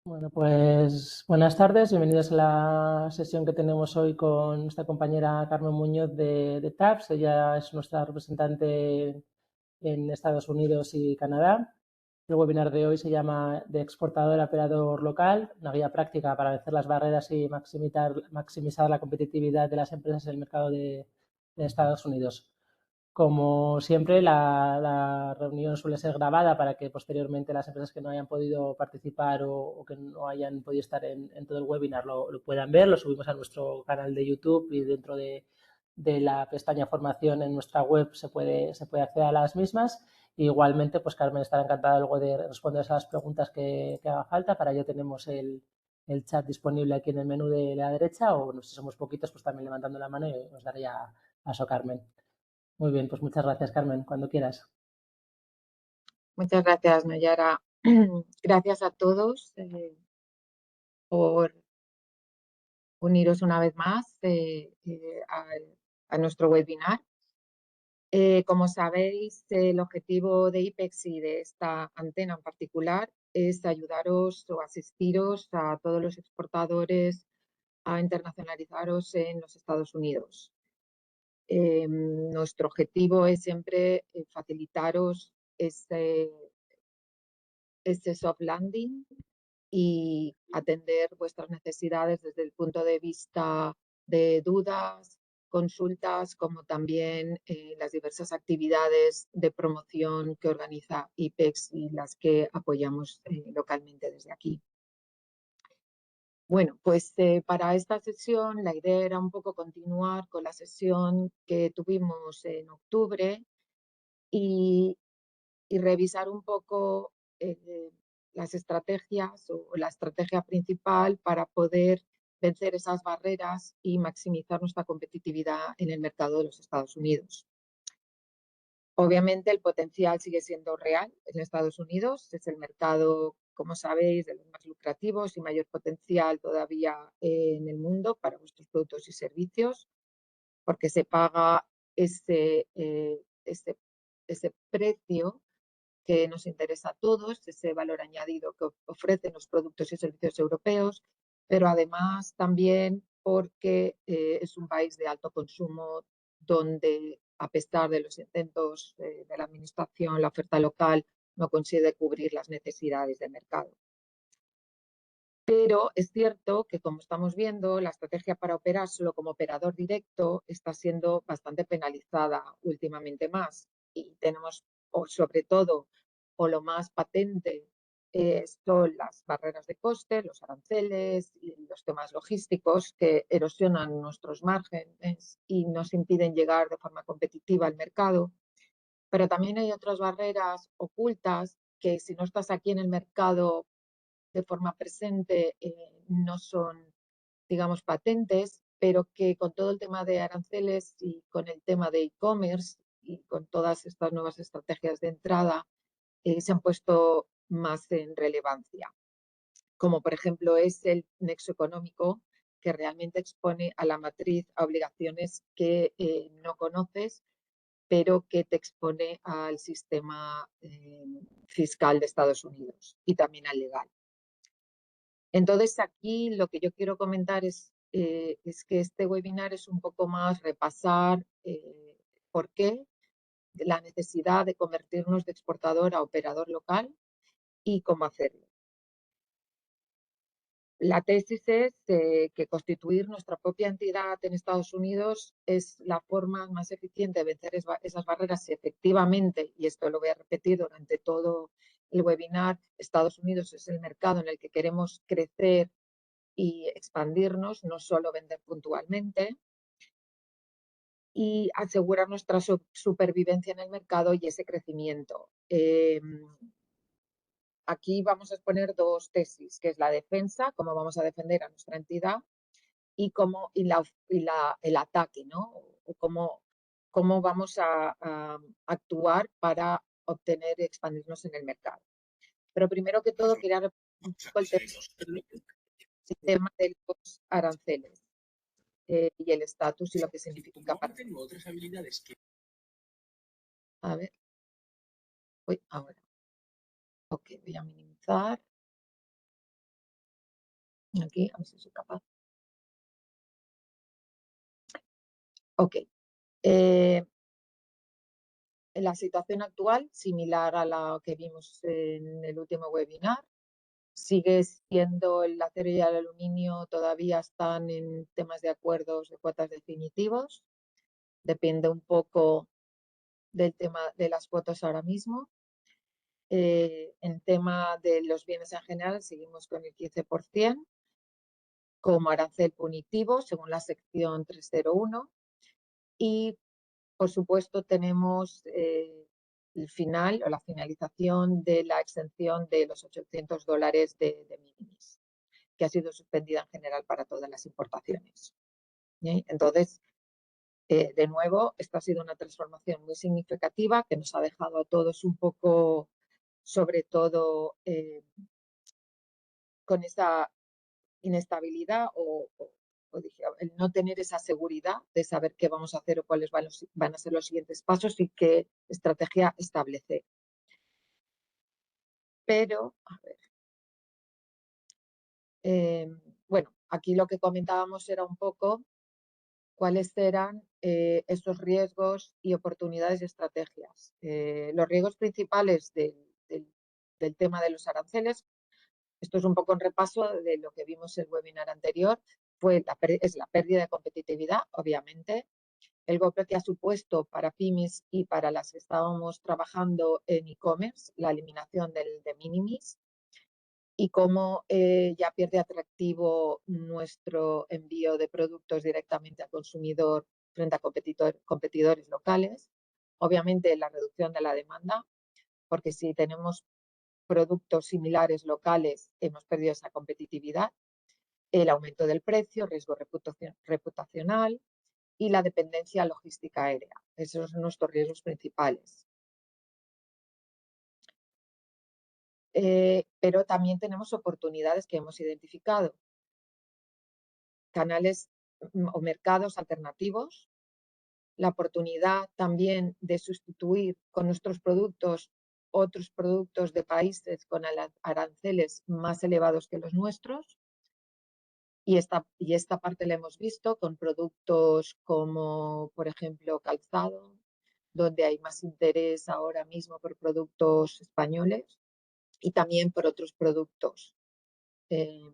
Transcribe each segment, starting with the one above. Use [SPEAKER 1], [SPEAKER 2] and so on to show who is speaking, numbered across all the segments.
[SPEAKER 1] Bueno, pues buenas tardes, bienvenidos a la sesión que tenemos hoy con nuestra compañera Carmen Muñoz de TAPS. Ella es nuestra representante en Estados Unidos y Canadá. El webinar de hoy se llama De exportador a operador local, una guía práctica para vencer las barreras y maximizar la competitividad de las empresas en el mercado de Estados Unidos. Como siempre, la reunión suele ser grabada para que posteriormente las empresas que no hayan podido participar o que no hayan podido estar en todo el webinar lo puedan ver. Lo subimos a nuestro canal de YouTube y dentro de la pestaña formación en nuestra web se puede acceder a las mismas. Igualmente, pues Carmen estará encantada luego de responder a las preguntas que haga falta. Para ello tenemos el chat disponible aquí en el menú de la derecha o no, si somos poquitos, pues también levantando la mano y os daría paso, Carmen. Muy bien, pues muchas gracias, Carmen. Cuando quieras.
[SPEAKER 2] Muchas gracias, Nayara. Gracias a todos por uniros una vez más a nuestro webinar. Como sabéis, el objetivo de IPEX y de esta antena en particular es ayudaros o asistiros a todos los exportadores a internacionalizaros en los Estados Unidos. Nuestro objetivo es siempre facilitaros este soft landing y atender vuestras necesidades desde el punto de vista de dudas, consultas, como también las diversas actividades de promoción que organiza IPEX y las que apoyamos localmente desde aquí. Bueno, pues para esta sesión la idea era un poco continuar con la sesión que tuvimos en octubre y revisar un poco las estrategias o la estrategia principal para poder vencer esas barreras y maximizar nuestra competitividad en el mercado de los Estados Unidos. Obviamente el potencial sigue siendo real en Estados Unidos, es el mercado, como sabéis, de los más lucrativos y mayor potencial todavía en el mundo para vuestros productos y servicios, porque se paga ese precio que nos interesa a todos, ese valor añadido que ofrecen los productos y servicios europeos, pero además también porque es un país de alto consumo donde, a pesar de los intentos de la administración, la oferta local no consigue cubrir las necesidades del mercado. Pero es cierto que, como estamos viendo, la estrategia para operar solo como operador directo está siendo bastante penalizada últimamente más. Y tenemos, o sobre todo, o lo más patente, son las barreras de coste, los aranceles y los temas logísticos que erosionan nuestros márgenes y nos impiden llegar de forma competitiva al mercado. Pero también hay otras barreras ocultas que, si no estás aquí en el mercado de forma presente, no son, digamos, patentes, pero que con todo el tema de aranceles y con el tema de e-commerce y con todas estas nuevas estrategias de entrada, se han puesto más en relevancia, como por ejemplo es el nexo económico, que realmente expone a la matriz a obligaciones que no conoces, pero que te expone al sistema fiscal de Estados Unidos y también al legal. Entonces, aquí lo que yo quiero comentar es que este webinar es un poco más repasar por qué la necesidad de convertirnos de exportador a operador local y cómo hacerlo. La tesis es que constituir nuestra propia entidad en Estados Unidos es la forma más eficiente de vencer esas barreras si efectivamente, y esto lo voy a repetir durante todo el webinar, Estados Unidos es el mercado en el que queremos crecer y expandirnos, no solo vender puntualmente, y asegurar nuestra supervivencia en el mercado y ese crecimiento. Aquí vamos a exponer dos tesis, que es la defensa, cómo vamos a defender a nuestra entidad, y el ataque, ¿no? O cómo vamos a actuar para obtener y expandirnos en el mercado. Pero primero que todo, quería repetir un poco el tema de los aranceles. Y el estatus y lo que significa para nosotros. A ver, ahora. Ok, voy a minimizar. Aquí, a ver si soy capaz. Ok. La situación actual, similar a la que vimos en el último webinar, sigue siendo el acero y el aluminio, todavía están en temas de acuerdos de cuotas definitivos. Depende un poco del tema de las cuotas ahora mismo. En tema de los bienes en general, seguimos con el 15% como arancel punitivo, según la sección 301. Y, por supuesto, tenemos el final o la finalización de la exención de los $800 de minimis, que ha sido suspendida en general para todas las importaciones. Entonces, de nuevo, esta ha sido una transformación muy significativa que nos ha dejado a todos un poco, sobre todo, con esa inestabilidad o el no tener esa seguridad de saber qué vamos a hacer o cuáles van a ser los siguientes pasos y qué estrategia establecer. Pero, a ver, bueno, aquí lo que comentábamos era un poco cuáles eran estos riesgos y oportunidades y estrategias. Los riesgos principales del tema de los aranceles, esto es un poco un repaso de lo que vimos en el webinar anterior, es la pérdida de competitividad, obviamente, el golpe que ha supuesto para pymes y para las que estábamos trabajando en e-commerce, la eliminación del de minimis, y cómo ya pierde atractivo nuestro envío de productos directamente al consumidor frente a competidores locales. Obviamente, la reducción de la demanda, porque si tenemos productos similares locales, hemos perdido esa competitividad. El aumento del precio, riesgo reputacional y la dependencia logística aérea. Esos son nuestros riesgos principales. Pero también tenemos oportunidades que hemos identificado. Canales o mercados alternativos, la oportunidad también de sustituir con nuestros productos otros productos de países con aranceles más elevados que los nuestros. Y esta parte la hemos visto con productos como, por ejemplo, calzado, donde hay más interés ahora mismo por productos españoles y también por otros productos de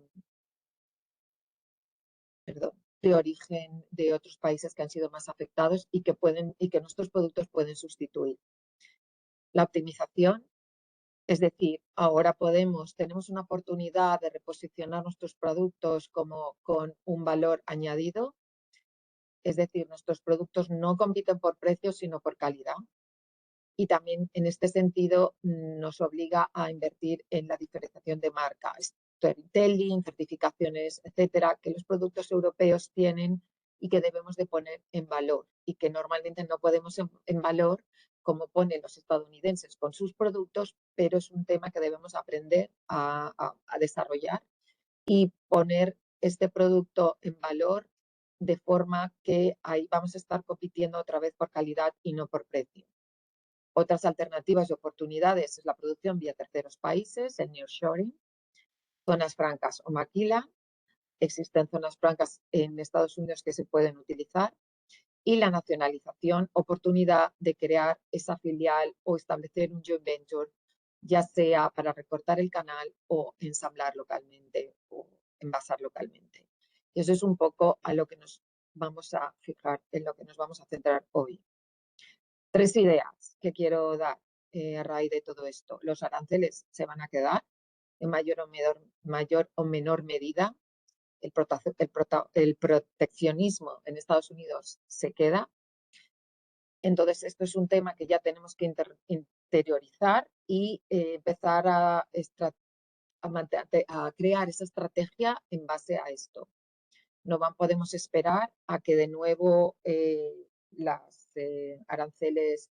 [SPEAKER 2] origen de otros países que han sido más afectados y que nuestros productos pueden sustituir. La optimización, es decir, ahora tenemos una oportunidad de reposicionar nuestros productos como con un valor añadido, es decir, nuestros productos no compiten por precio, sino por calidad. Y también en este sentido nos obliga a invertir en la diferenciación de marca, storytelling, certificaciones, etcétera, que los productos europeos tienen y que debemos de poner en valor y que normalmente no podemos en valor como ponen los estadounidenses con sus productos, pero es un tema que debemos aprender a desarrollar y poner este producto en valor de forma que ahí vamos a estar compitiendo otra vez por calidad y no por precio. Otras alternativas y oportunidades es la producción vía terceros países, el nearshoring, zonas francas o maquila. Existen zonas francas en Estados Unidos que se pueden utilizar. Y la nacionalización, oportunidad de crear esa filial o establecer un joint venture, ya sea para recortar el canal o ensamblar localmente o envasar localmente. Y eso es un poco a lo que nos vamos a fijar, en lo que nos vamos a centrar hoy. 3 ideas que quiero dar a raíz de todo esto. Los aranceles se van a quedar en mayor o menor medida. El proteccionismo en Estados Unidos se queda. Entonces, esto es un tema que ya tenemos que interiorizar y empezar a crear esa estrategia en base a esto. No podemos esperar a que de nuevo las aranceles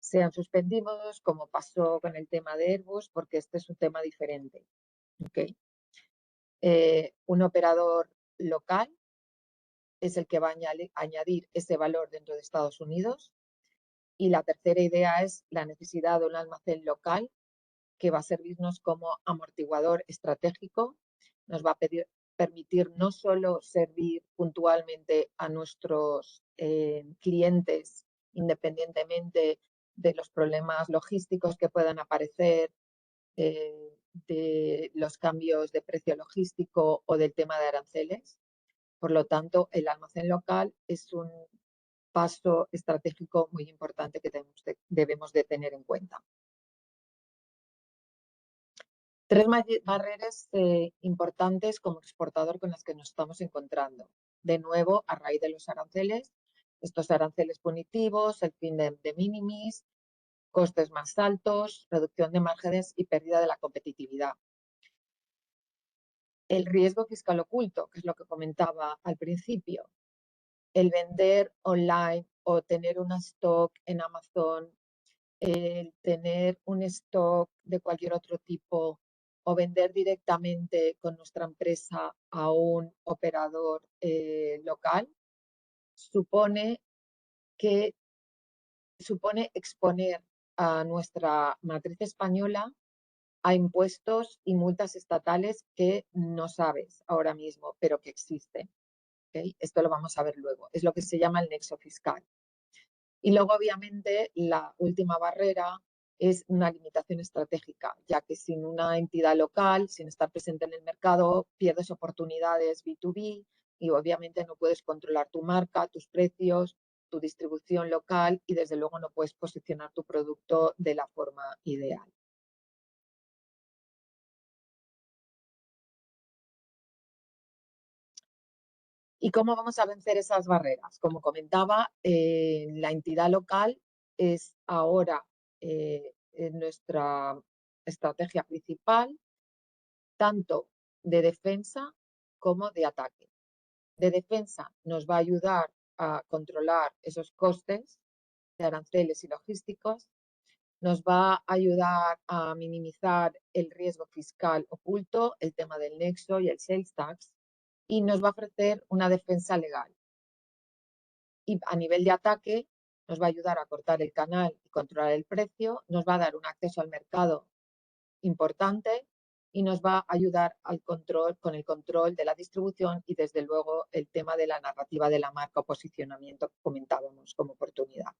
[SPEAKER 2] sean suspendidos, como pasó con el tema de Airbus, porque este es un tema diferente. ¿Okay? Un operador local es el que va a añadir ese valor dentro de Estados Unidos. Y la tercera idea es la necesidad de un almacén local que va a servirnos como amortiguador estratégico, nos va a permitir no solo servir puntualmente a nuestros clientes independientemente de los problemas logísticos que puedan aparecer, de los cambios de precio logístico o del tema de aranceles. Por lo tanto, el almacén local es un paso estratégico muy importante que debemos de tener en cuenta. Tres barreras importantes como exportador con las que nos estamos encontrando. De nuevo, a raíz de los aranceles, estos aranceles punitivos, el fin de minimis, costes más altos, reducción de márgenes y pérdida de la competitividad. El riesgo fiscal oculto, que es lo que comentaba al principio. El vender online o tener un stock en Amazon, el tener un stock de cualquier otro tipo o vender directamente con nuestra empresa a un operador local, supone exponer a nuestra matriz española a impuestos y multas estatales que no sabes ahora mismo, pero que existen. ¿Okay? Esto lo vamos a ver luego. Es lo que se llama el nexo fiscal. Y luego, obviamente, la última barrera es una limitación estratégica, ya que sin una entidad local, sin estar presente en el mercado, pierdes oportunidades B2B y obviamente no puedes controlar tu marca, tus precios, tu distribución local y desde luego no puedes posicionar tu producto de la forma ideal. ¿Y cómo vamos a vencer esas barreras? Como comentaba, la entidad local es ahora nuestra estrategia principal, tanto de defensa como de ataque. De defensa nos va a ayudar a controlar esos costes de aranceles y logísticos, nos va a ayudar a minimizar el riesgo fiscal oculto, el tema del nexo y el sales tax, y nos va a ofrecer una defensa legal. Y a nivel de ataque nos va a ayudar a cortar el canal y controlar el precio, nos va a dar un acceso al mercado importante y nos va a ayudar con el control de la distribución y desde luego el tema de la narrativa de la marca o posicionamiento que comentábamos como oportunidad.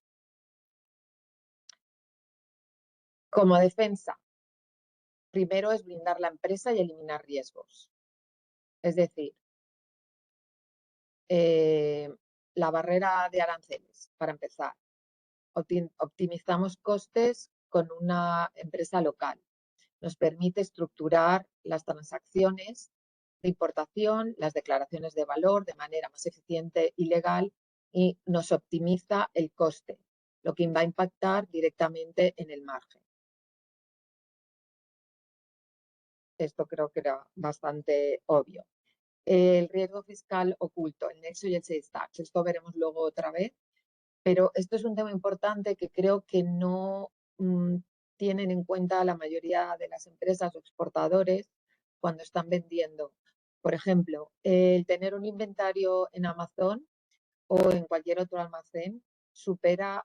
[SPEAKER 2] Como defensa, primero es blindar la empresa y eliminar riesgos. Es decir, la barrera de aranceles, para empezar. Optimizamos costes con una empresa local. Nos permite estructurar las transacciones de importación, las declaraciones de valor de manera más eficiente y legal y nos optimiza el coste, lo que va a impactar directamente en el margen. Esto creo que era bastante obvio. El riesgo fiscal oculto, el nexo y el sales tax. Esto veremos luego otra vez, pero esto es un tema importante que creo que no tienen en cuenta la mayoría de las empresas o exportadores cuando están vendiendo. Por ejemplo, el tener un inventario en Amazon o en cualquier otro almacén superar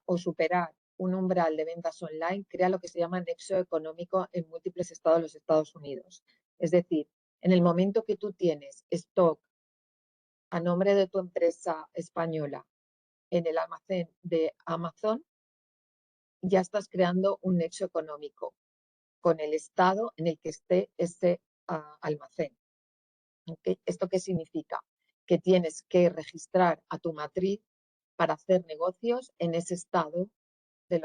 [SPEAKER 2] un umbral de ventas online crea lo que se llama nexo económico en múltiples estados de los Estados Unidos. Es decir, en el momento que tú tienes stock a nombre de tu empresa española en el almacén de Amazon, ya estás creando un nexo económico con el estado en el que esté ese almacén. ¿Okay? ¿Esto qué significa? Que tienes que registrar a tu matriz para hacer negocios en ese estado, en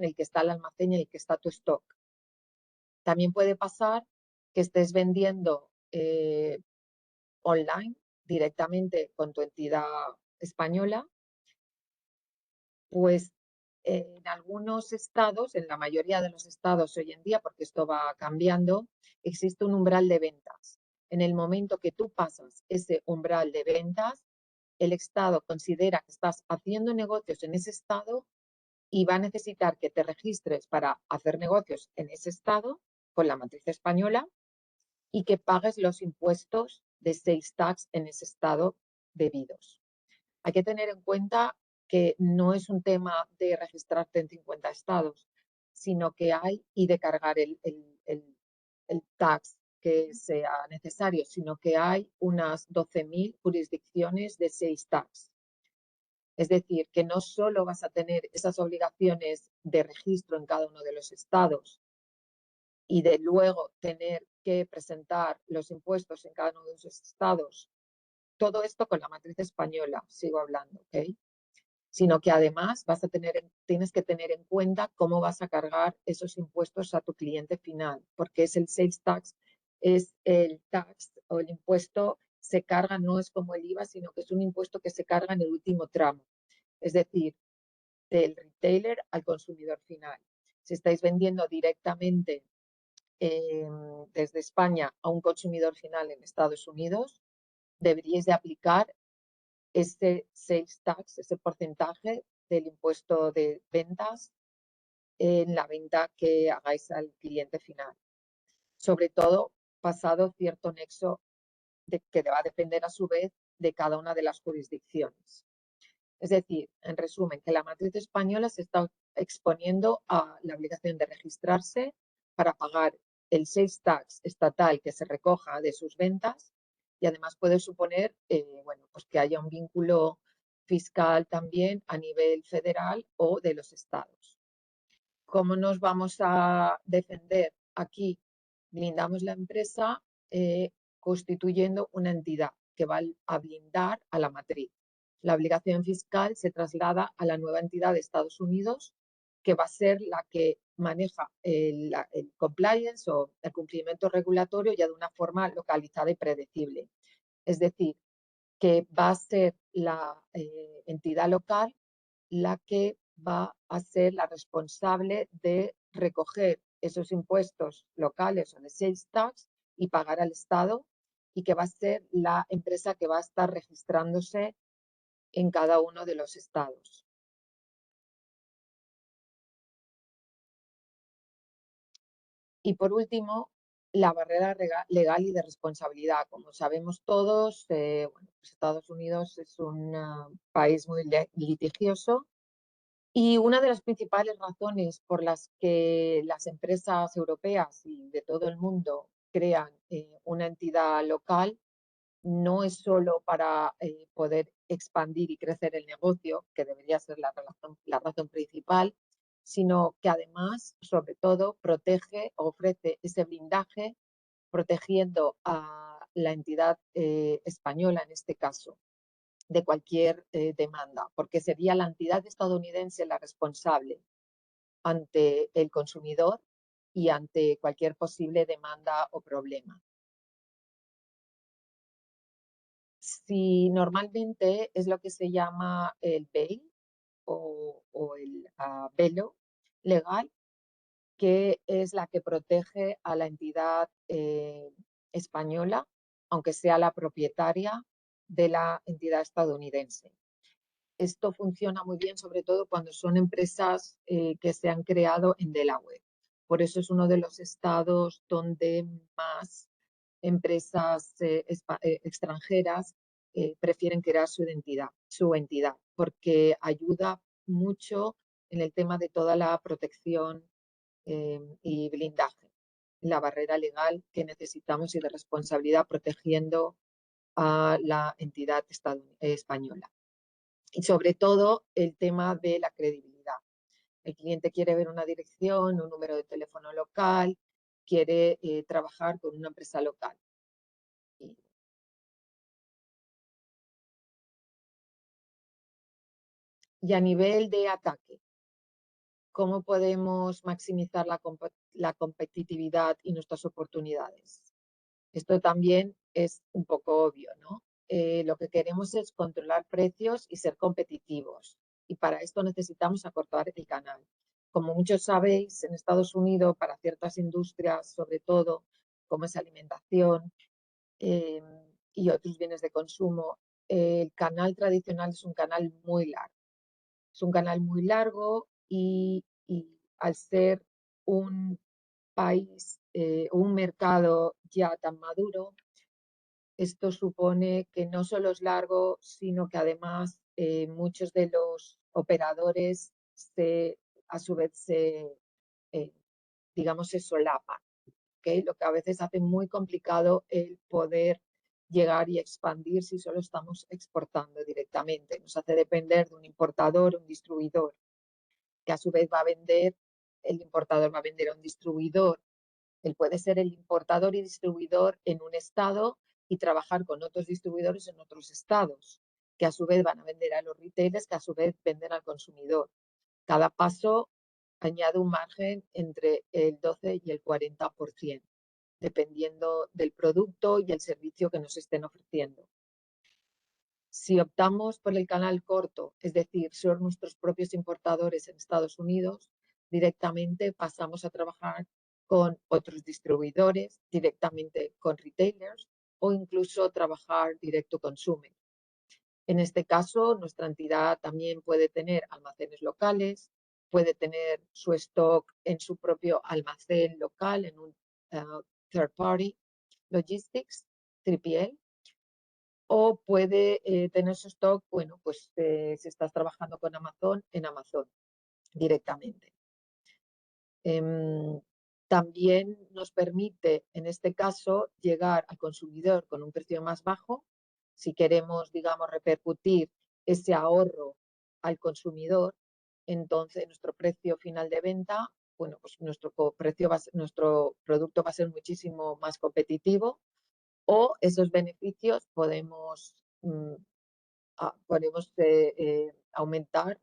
[SPEAKER 2] el que está el almacén y en el que está tu stock. También puede pasar que estés vendiendo online directamente con tu entidad española, pues en algunos estados, en la mayoría de los estados hoy en día, porque esto va cambiando, existe un umbral de ventas. En el momento que tú pasas ese umbral de ventas, el estado considera que estás haciendo negocios en ese estado y va a necesitar que te registres para hacer negocios en ese estado con la matriz española y que pagues los impuestos de sales tax en ese estado debidos. Hay que tener en cuenta que no es un tema de registrarte en 50 estados, sino que hay y de cargar el tax que sea necesario, sino que hay unas 12.000 jurisdicciones de sales tax. Es decir, que no solo vas a tener esas obligaciones de registro en cada uno de los estados y de luego tener que presentar los impuestos en cada uno de esos estados, todo esto con la matriz española, sigo hablando, ¿ok? Sino que además tienes que tener en cuenta cómo vas a cargar esos impuestos a tu cliente final, porque es el sales tax, es el tax o el impuesto se carga, no es como el IVA, sino que es un impuesto que se carga en el último tramo, es decir, del retailer al consumidor final. Si estáis vendiendo directamente desde España a un consumidor final en Estados Unidos, deberíais de aplicar ese sales tax, ese porcentaje del impuesto de ventas en la venta que hagáis al cliente final. Sobre todo, pasado cierto nexo que va a depender a su vez de cada una de las jurisdicciones. Es decir, en resumen, que la matriz española se está exponiendo a la obligación de registrarse para pagar el sales tax estatal que se recoja de sus ventas y además puede suponer bueno, pues que haya un vínculo fiscal también a nivel federal o de los estados. ¿Cómo nos vamos a defender? Aquí blindamos la empresa constituyendo una entidad que va a blindar a la matriz. La obligación fiscal se traslada a la nueva entidad de Estados Unidos, que va a ser la que maneja el compliance o el cumplimiento regulatorio ya de una forma localizada y predecible. Es decir, que va a ser la entidad local la que va a ser la responsable de recoger esos impuestos locales o de sales tax y pagar al Estado, y que va a ser la empresa que va a estar registrándose en cada uno de los estados. Y por último, la barrera legal y de responsabilidad. Como sabemos todos, bueno, pues Estados Unidos es un país muy litigioso. Y una de las principales razones por las que las empresas europeas y de todo el mundo crean una entidad local no es solo para poder expandir y crecer el negocio, que debería ser la razón principal, sino que además, sobre todo, protege, ofrece ese blindaje protegiendo a la entidad española en este caso de cualquier demanda, porque sería la entidad estadounidense la responsable ante el consumidor y ante cualquier posible demanda o problema. Si normalmente es lo que se llama el bail o el velo legal, que es la que protege a la entidad española, aunque sea la propietaria de la entidad estadounidense. Esto funciona muy bien, sobre todo cuando son empresas que se han creado en Delaware. Por eso es uno de los estados donde más empresas extranjeras prefieren crear su entidad, porque ayuda mucho en el tema de toda la protección y blindaje, la barrera legal que necesitamos y de responsabilidad protegiendo a la entidad española. Y sobre todo el tema de la credibilidad. El cliente quiere ver una dirección, un número de teléfono local, quiere trabajar con una empresa local. Y a nivel de ataque, ¿cómo podemos maximizar la competitividad y nuestras oportunidades? Esto también es un poco obvio, ¿no? Lo que queremos es controlar precios y ser competitivos. Y para esto necesitamos acortar el canal. Como muchos sabéis, en Estados Unidos, para ciertas industrias, sobre todo, como es alimentación eh, y otros bienes de consumo, el canal tradicional es un canal muy largo. Es un canal muy largo y al ser un país, un mercado ya tan maduro, esto supone que no solo es largo, sino que además muchos de los operadores a su vez digamos, se solapan. ¿ok? Lo que a veces hace muy complicado el poder llegar y expandir si solo estamos exportando directamente. Nos hace depender de un importador, un distribuidor, que a su vez va a vender, el importador va a vender a un distribuidor. Él puede ser el importador y distribuidor en un estado y trabajar con otros distribuidores en otros estados, que a su vez van a vender a los retailers, que a su vez venden al consumidor. Cada paso añade un margen entre el 12 y el 40%, dependiendo del producto y el servicio que nos estén ofreciendo. Si optamos por el canal corto, es decir, son nuestros propios importadores en Estados Unidos, directamente pasamos a trabajar con otros distribuidores, directamente con retailers o incluso trabajar directo consumer. En este caso, nuestra entidad también puede tener almacenes locales, puede tener su stock en su propio almacén local, en un third party logistics, 3PL, o puede tener su stock, bueno, pues si estás trabajando con Amazon, en Amazon directamente. También nos permite, en este caso, llegar al consumidor con un precio más bajo. Si queremos, digamos, repercutir ese ahorro al consumidor, entonces nuestro precio final de venta, bueno, pues nuestro producto va a ser muchísimo más competitivo, o esos beneficios podemos aumentar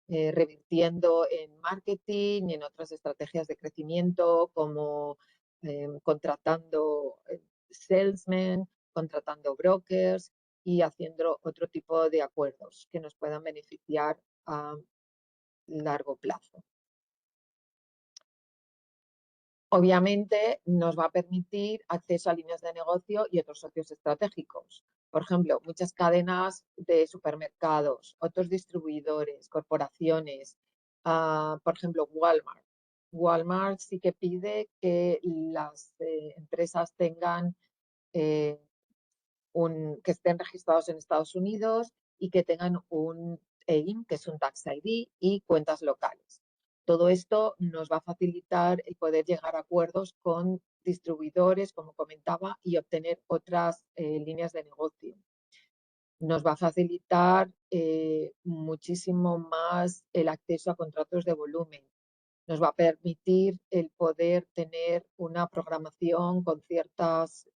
[SPEAKER 2] revirtiendo en marketing y en otras estrategias de crecimiento como contratando salesmen, contratando brokers y haciendo otro tipo de acuerdos que nos puedan beneficiar a largo plazo. Obviamente nos va a permitir acceso a líneas de negocio y otros socios estratégicos. Por ejemplo, muchas cadenas de supermercados, otros distribuidores, corporaciones, por ejemplo, Walmart. Walmart sí que pide que las empresas tengan eh, que estén registrados en Estados Unidos y que tengan un EIN, que es un Tax ID, y cuentas locales. Todo esto nos va a facilitar el poder llegar a acuerdos con distribuidores, como comentaba, y obtener otras líneas de negocio. Nos va a facilitar muchísimo más el acceso a contratos de volumen. Nos va a permitir el poder tener una programación con ciertas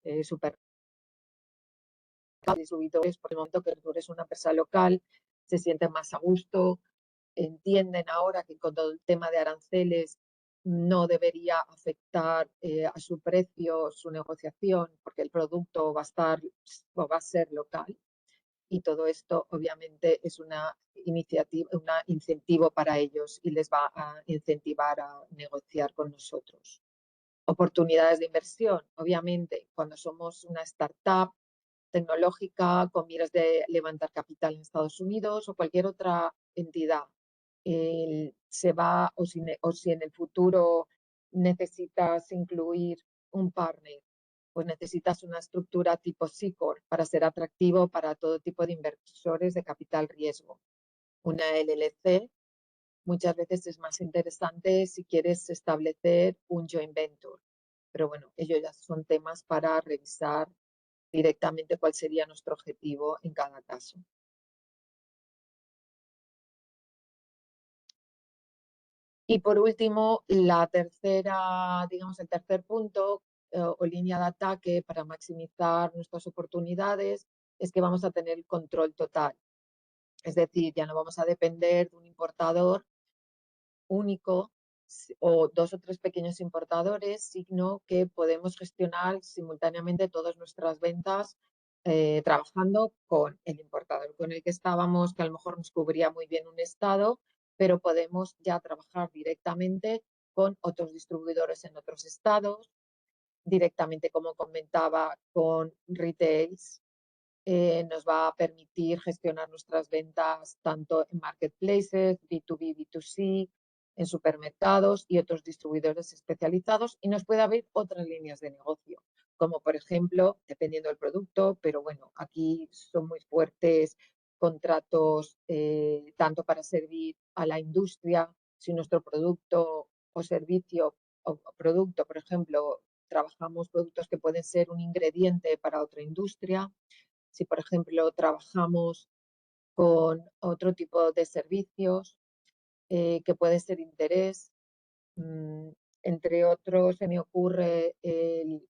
[SPEAKER 2] distribuidores, por el momento que tú eres una empresa local, se sienten más a gusto, entienden ahora que con todo el tema de aranceles no debería afectar a su precio, su negociación, porque el producto va a estar o va a ser local. Y todo esto obviamente es una iniciativa, un incentivo para ellos y les va a incentivar a negociar con nosotros. Oportunidades de inversión, obviamente, cuando somos una startup tecnológica con miras de levantar capital en Estados Unidos o cualquier otra entidad, se va o si en el futuro necesitas incluir un partner, pues necesitas una estructura tipo C-Corp para ser atractivo para todo tipo de inversores de capital riesgo. Una LLC muchas veces es más interesante si quieres establecer un joint venture, pero bueno, ellos ya son temas para revisar directamente cuál sería nuestro objetivo en cada caso. Y por último, la tercera, digamos, el tercer punto o línea de ataque para maximizar nuestras oportunidades es que vamos a tener control total. Es decir, ya no vamos a depender de un importador único o dos o tres pequeños importadores, sino que podemos gestionar simultáneamente todas nuestras ventas trabajando con el importador con el que estábamos, que a lo mejor nos cubría muy bien un estado, pero podemos ya trabajar directamente con otros distribuidores en otros estados, directamente, como comentaba, con retails. Nos va a permitir gestionar nuestras ventas tanto en marketplaces, B2B, B2C, en supermercados y otros distribuidores especializados, y nos puede abrir otras líneas de negocio, como por ejemplo, dependiendo del producto, pero bueno, aquí son muy fuertes contratos tanto para servir a la industria, si nuestro producto o servicio o producto, por ejemplo, trabajamos productos que pueden ser un ingrediente para otra industria, si por ejemplo trabajamos con otro tipo de servicios que puede ser interés. Entre otros, se me ocurre el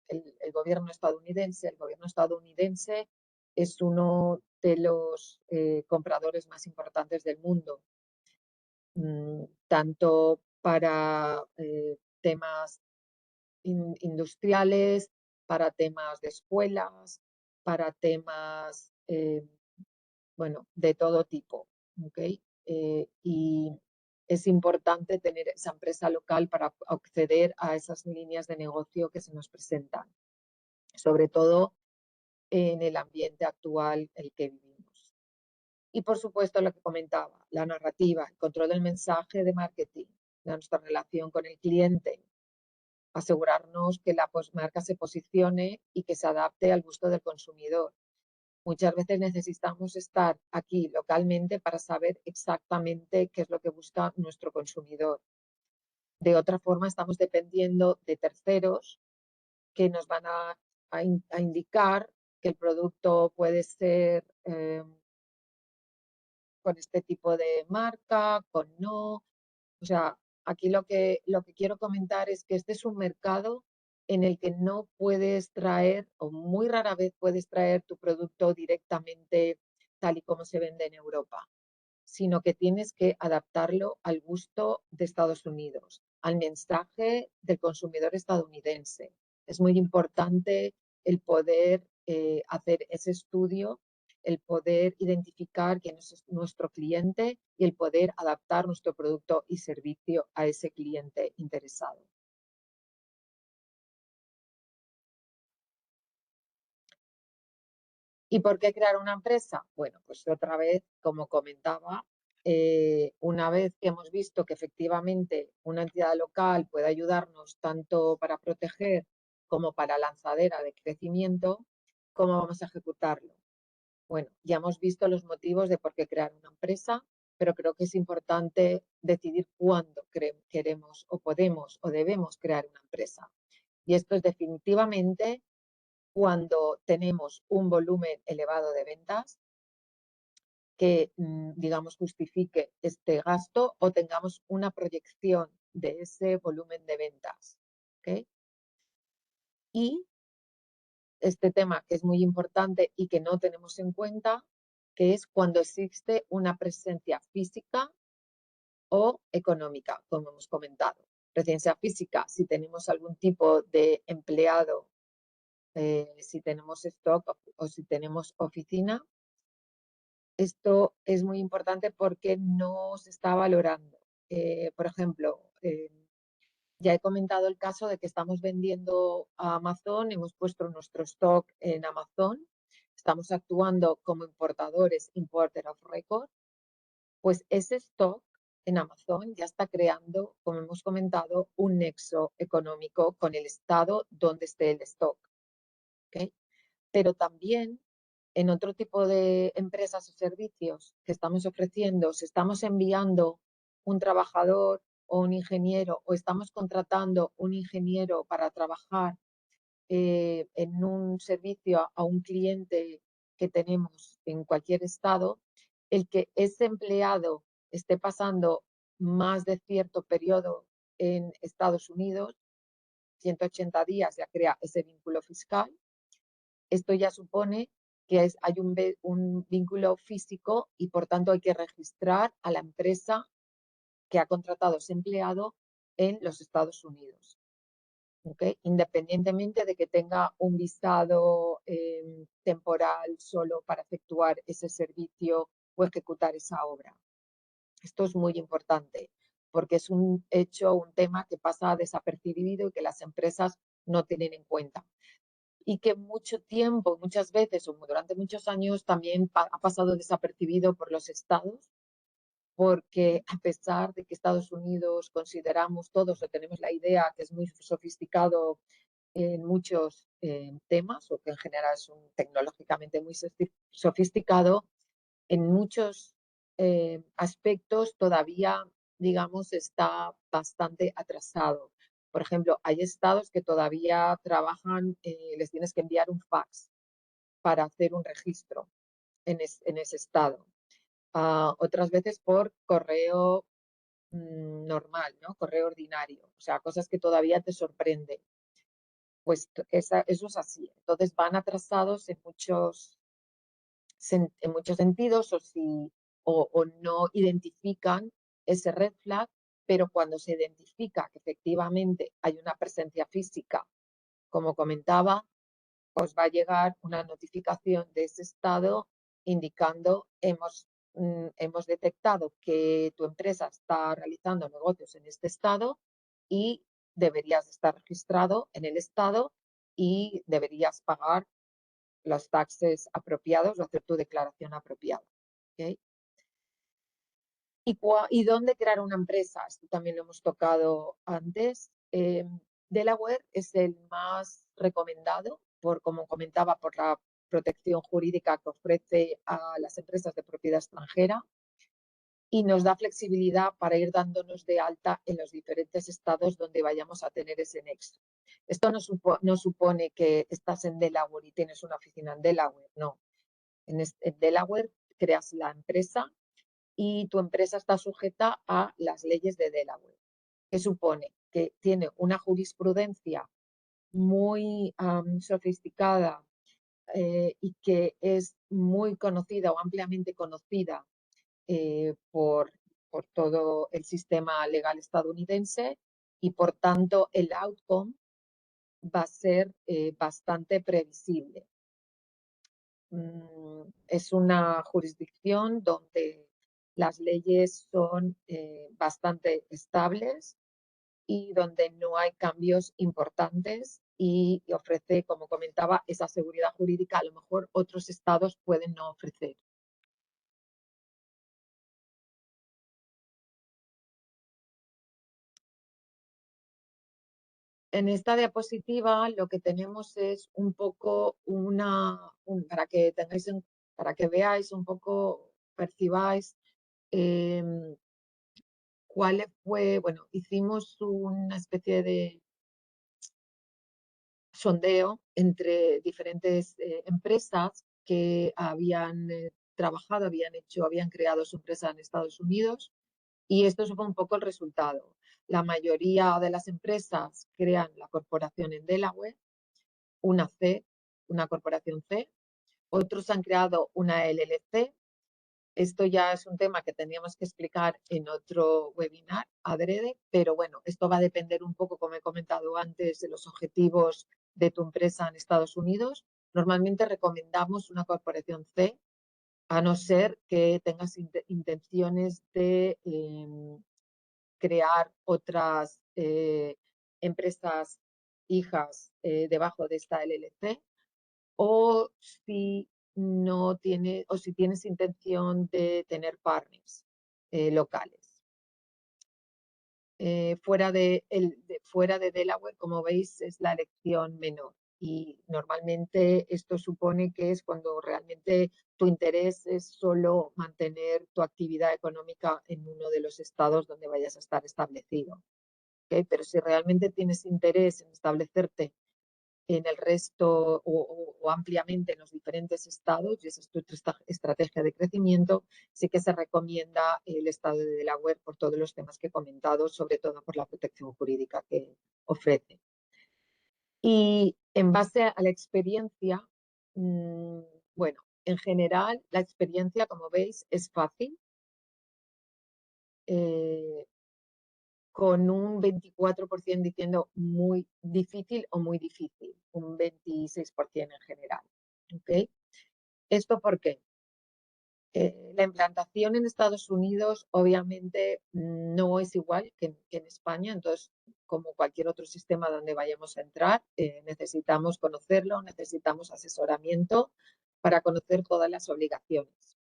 [SPEAKER 2] gobierno estadounidense. El gobierno estadounidense es uno de los compradores más importantes del mundo, tanto para temas industriales, para temas de escuelas, para temas, bueno, de todo tipo, ¿ok? Y es importante tener esa empresa local para acceder a esas líneas de negocio que se nos presentan, sobre todo en el ambiente actual en el que vivimos. Y por supuesto lo que comentaba, la narrativa, el control del mensaje de marketing, de nuestra relación con el cliente, asegurarnos que la marca se posicione y que se adapte al gusto del consumidor. Muchas veces necesitamos estar aquí localmente para saber exactamente qué es lo que busca nuestro consumidor. De otra forma, estamos dependiendo de terceros que nos van a indicar que el producto puede ser con este tipo de marca, con no. O sea, aquí lo que quiero comentar es que este es un mercado en el que no puedes traer, o muy rara vez puedes traer tu producto directamente tal y como se vende en Europa, sino que tienes que adaptarlo al gusto de Estados Unidos, al mensaje del consumidor estadounidense. Es muy importante el poder hacer ese estudio, el poder identificar quién es nuestro cliente y el poder adaptar nuestro producto y servicio a ese cliente interesado. ¿Y por qué crear una empresa? Bueno, pues otra vez, como comentaba, una vez que hemos visto que efectivamente una entidad local puede ayudarnos tanto para proteger como para lanzadera de crecimiento, ¿cómo vamos a ejecutarlo? Bueno, ya hemos visto los motivos de por qué crear una empresa, pero creo que es importante decidir cuándo queremos o podemos o debemos crear una empresa. Y esto es definitivamente cuando tenemos un volumen elevado de ventas que, digamos, justifique este gasto o tengamos una proyección de ese volumen de ventas. ¿Okay? Y este tema que es muy importante y que no tenemos en cuenta, que es cuando existe una presencia física o económica, como hemos comentado. Presencia física, si tenemos algún tipo de empleado, si tenemos stock o si tenemos oficina. Esto es muy importante porque no se está valorando. Por ejemplo, ya he comentado el caso de que estamos vendiendo a Amazon, hemos puesto nuestro stock en Amazon, estamos actuando como importadores, importer of record, pues ese stock en Amazon ya está creando, como hemos comentado, un nexo económico con el estado donde esté el stock. ¿Okay? Pero también en otro tipo de empresas o servicios que estamos ofreciendo, si estamos enviando un trabajador o un ingeniero o estamos contratando un ingeniero para trabajar en un servicio a un cliente que tenemos en cualquier estado, el que ese empleado esté pasando más de cierto periodo en Estados Unidos, 180 días, ya crea ese vínculo fiscal. Esto ya supone que hay un vínculo físico y por tanto hay que registrar a la empresa que ha contratado ese empleado en los Estados Unidos. ¿Okay? Independientemente de que tenga un visado temporal solo para efectuar ese servicio o ejecutar esa obra. Esto es muy importante porque es un hecho, un tema que pasa desapercibido y que las empresas no tienen en cuenta. Y que mucho tiempo, muchas veces o durante muchos años también ha pasado desapercibido por los estados, porque a pesar de que Estados Unidos consideramos todos o tenemos la idea que es muy sofisticado en muchos temas o que en general es tecnológicamente muy sofisticado, en muchos aspectos todavía, digamos, está bastante atrasado. Por ejemplo, hay estados que todavía trabajan, les tienes que enviar un fax para hacer un registro en ese estado. Otras veces por correo normal, ¿no? Correo ordinario. O sea, cosas que todavía te sorprenden. Pues eso es así. Entonces van atrasados en muchos sentidos o no identifican ese red flag, pero cuando se identifica que efectivamente hay una presencia física, como comentaba, os va a llegar una notificación de ese estado indicando hemos detectado que tu empresa está realizando negocios en este estado y deberías estar registrado en el estado y deberías pagar los taxes apropiados o hacer tu declaración apropiada. ¿Okay? ¿Y dónde crear una empresa? Esto también lo hemos tocado antes. Delaware es el más recomendado, como comentaba, por la protección jurídica que ofrece a las empresas de propiedad extranjera y nos da flexibilidad para ir dándonos de alta en los diferentes estados donde vayamos a tener ese nexo. Esto no supone que estás en Delaware y tienes una oficina en Delaware, no. En Delaware creas la empresa y tu empresa está sujeta a las leyes de Delaware, que supone que tiene una jurisprudencia muy sofisticada y que es muy conocida o ampliamente conocida por todo el sistema legal estadounidense y por tanto el outcome va a ser bastante previsible. Es una jurisdicción donde las leyes son bastante estables y donde no hay cambios importantes y ofrece, como comentaba, esa seguridad jurídica a lo mejor otros estados pueden no ofrecer. En esta diapositiva lo que tenemos es un poco para que veáis un poco, percibáis cuál fue, bueno, hicimos una especie de sondeo entre diferentes empresas que habían trabajado, habían creado su empresa en Estados Unidos y esto fue un poco el resultado. La mayoría de las empresas crean la corporación en Delaware, una C, una corporación C. Otros han creado una LLC. Esto ya es un tema que teníamos que explicar en otro webinar adrede, pero bueno, esto va a depender un poco, como he comentado antes, de los objetivos de tu empresa en Estados Unidos. Normalmente recomendamos una corporación C, a no ser que tengas intenciones de crear otras empresas hijas debajo de esta LLC, o si no tiene, o si tienes intención de tener partners locales. Fuera de Delaware, como veis, es la elección menor y normalmente esto supone que es cuando realmente tu interés es solo mantener tu actividad económica en uno de los estados donde vayas a estar establecido. ¿Okay? Pero si realmente tienes interés en establecerte en el resto o ampliamente en los diferentes estados, y esa es tu estrategia de crecimiento, sí que se recomienda el estado de Delaware por todos los temas que he comentado, sobre todo por la protección jurídica que ofrece. Y en base a la experiencia, bueno, en general la experiencia, como veis, es fácil. Con un 24% diciendo muy difícil o muy difícil, un 26% en general. ¿Okay? ¿Esto por qué? La implantación en Estados Unidos obviamente no es igual que en España, entonces como cualquier otro sistema donde vayamos a entrar, necesitamos conocerlo, necesitamos asesoramiento para conocer todas las obligaciones.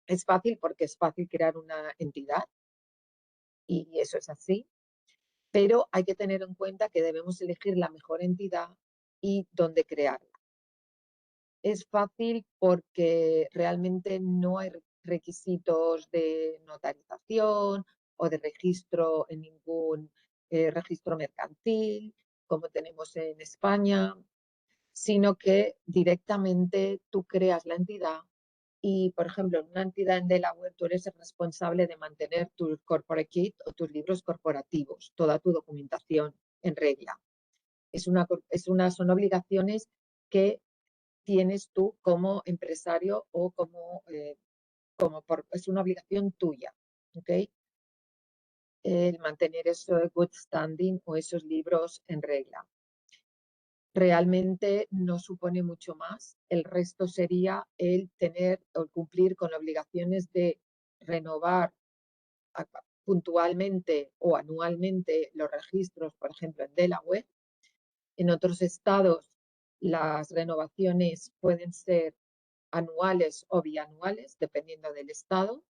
[SPEAKER 2] Es fácil porque es fácil crear una entidad y eso es así. Pero hay que tener en cuenta que debemos elegir la mejor entidad y dónde crearla. Es fácil porque realmente no hay requisitos de notarización o de registro en ningún registro mercantil, como tenemos en España, sino que directamente tú creas la entidad y, por ejemplo, en una entidad en Delaware tú eres el responsable de mantener tu corporate kit o tus libros corporativos, toda tu documentación en regla. Son obligaciones que tienes tú como empresario o es una obligación tuya, ¿ok? El mantener eso de good standing o esos libros en regla. Realmente no supone mucho más. El resto sería el tener o cumplir con obligaciones de renovar puntualmente o anualmente los registros, por ejemplo, en Delaware. En otros estados las renovaciones pueden ser anuales o bianuales, dependiendo del estado.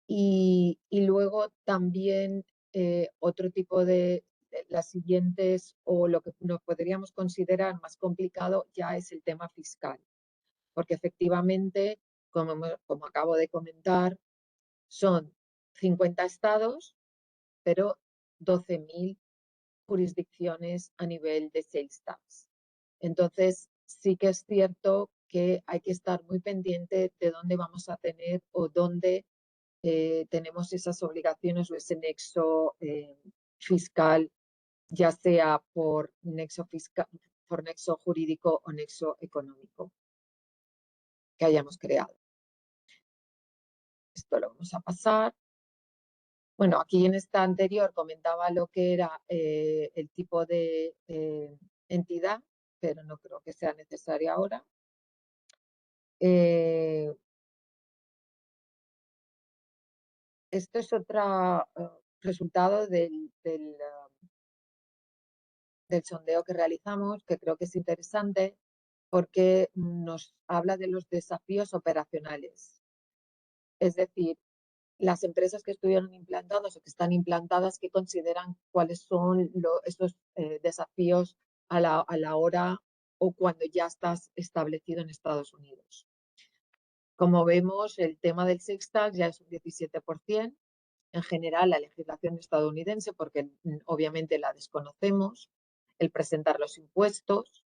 [SPEAKER 2] Y luego también otro tipo de las siguientes o lo que nos podríamos considerar más complicado ya es el tema fiscal, porque efectivamente, como acabo de comentar, son 50 estados, pero 12.000 jurisdicciones a nivel de sales tax. Entonces, sí que es cierto que hay que estar muy pendiente de dónde vamos a tener o dónde tenemos esas obligaciones o ese nexo fiscal, ya sea por nexo jurídico o nexo económico que hayamos creado. Esto lo vamos a pasar. Bueno, aquí en esta anterior comentaba lo que era el tipo de entidad, pero no creo que sea necesaria ahora. Esto es otro resultado del sondeo que realizamos, que creo que es interesante porque nos habla de los desafíos operacionales. Es decir, las empresas que estuvieron implantadas o que están implantadas, que consideran cuáles son esos desafíos a la hora o cuando ya estás establecido en Estados Unidos. Como vemos, el tema del sales tax ya es un 17%. En general, la legislación estadounidense, porque obviamente la desconocemos, el presentar los impuestos,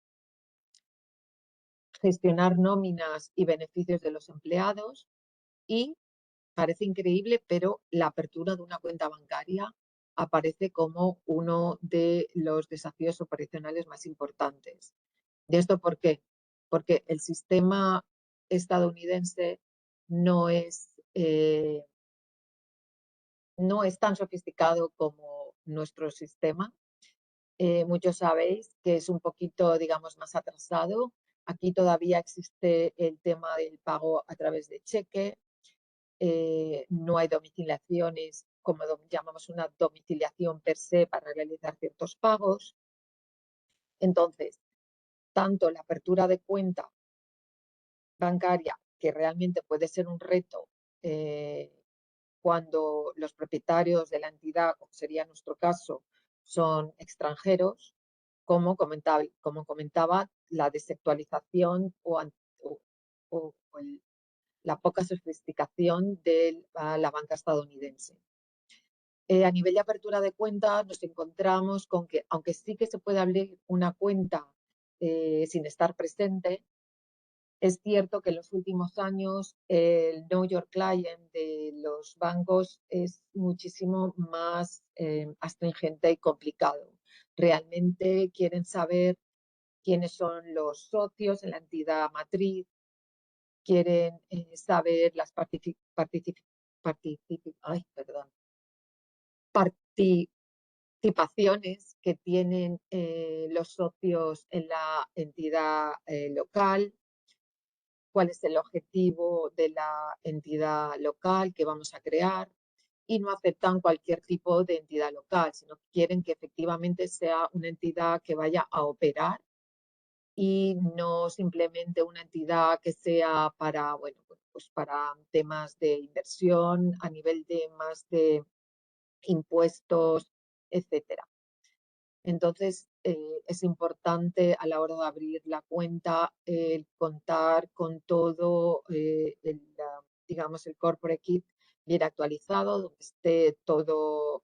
[SPEAKER 2] gestionar nóminas y beneficios de los empleados y, parece increíble, pero la apertura de una cuenta bancaria aparece como uno de los desafíos operacionales más importantes. ¿De esto por qué? Porque el sistema estadounidense no es tan sofisticado como nuestro sistema. Muchos sabéis que es un poquito, digamos, más atrasado. Aquí todavía existe el tema del pago a través de cheque. No hay domiciliaciones, como llamamos una domiciliación per se, para realizar ciertos pagos. Entonces, tanto la apertura de cuenta bancaria, que realmente puede ser un reto cuando los propietarios de la entidad, como sería nuestro caso, son extranjeros, como comentaba, la desactualización o la poca sofisticación de la banca estadounidense. A nivel de apertura de cuenta nos encontramos con que, aunque sí que se puede abrir una cuenta sin estar presente, es cierto que en los últimos años el Know Your Client de los bancos es muchísimo más astringente y complicado. Realmente quieren saber quiénes son los socios en la entidad matriz, quieren saber las participaciones que tienen los socios en la entidad local, cuál es el objetivo de la entidad local que vamos a crear, y no aceptan cualquier tipo de entidad local, sino que quieren que efectivamente sea una entidad que vaya a operar y no simplemente una entidad que sea para, bueno, pues para temas de inversión a nivel de más de impuestos, etcétera. Entonces, es importante a la hora de abrir la cuenta contar con todo digamos, el corporate kit bien actualizado, donde esté todo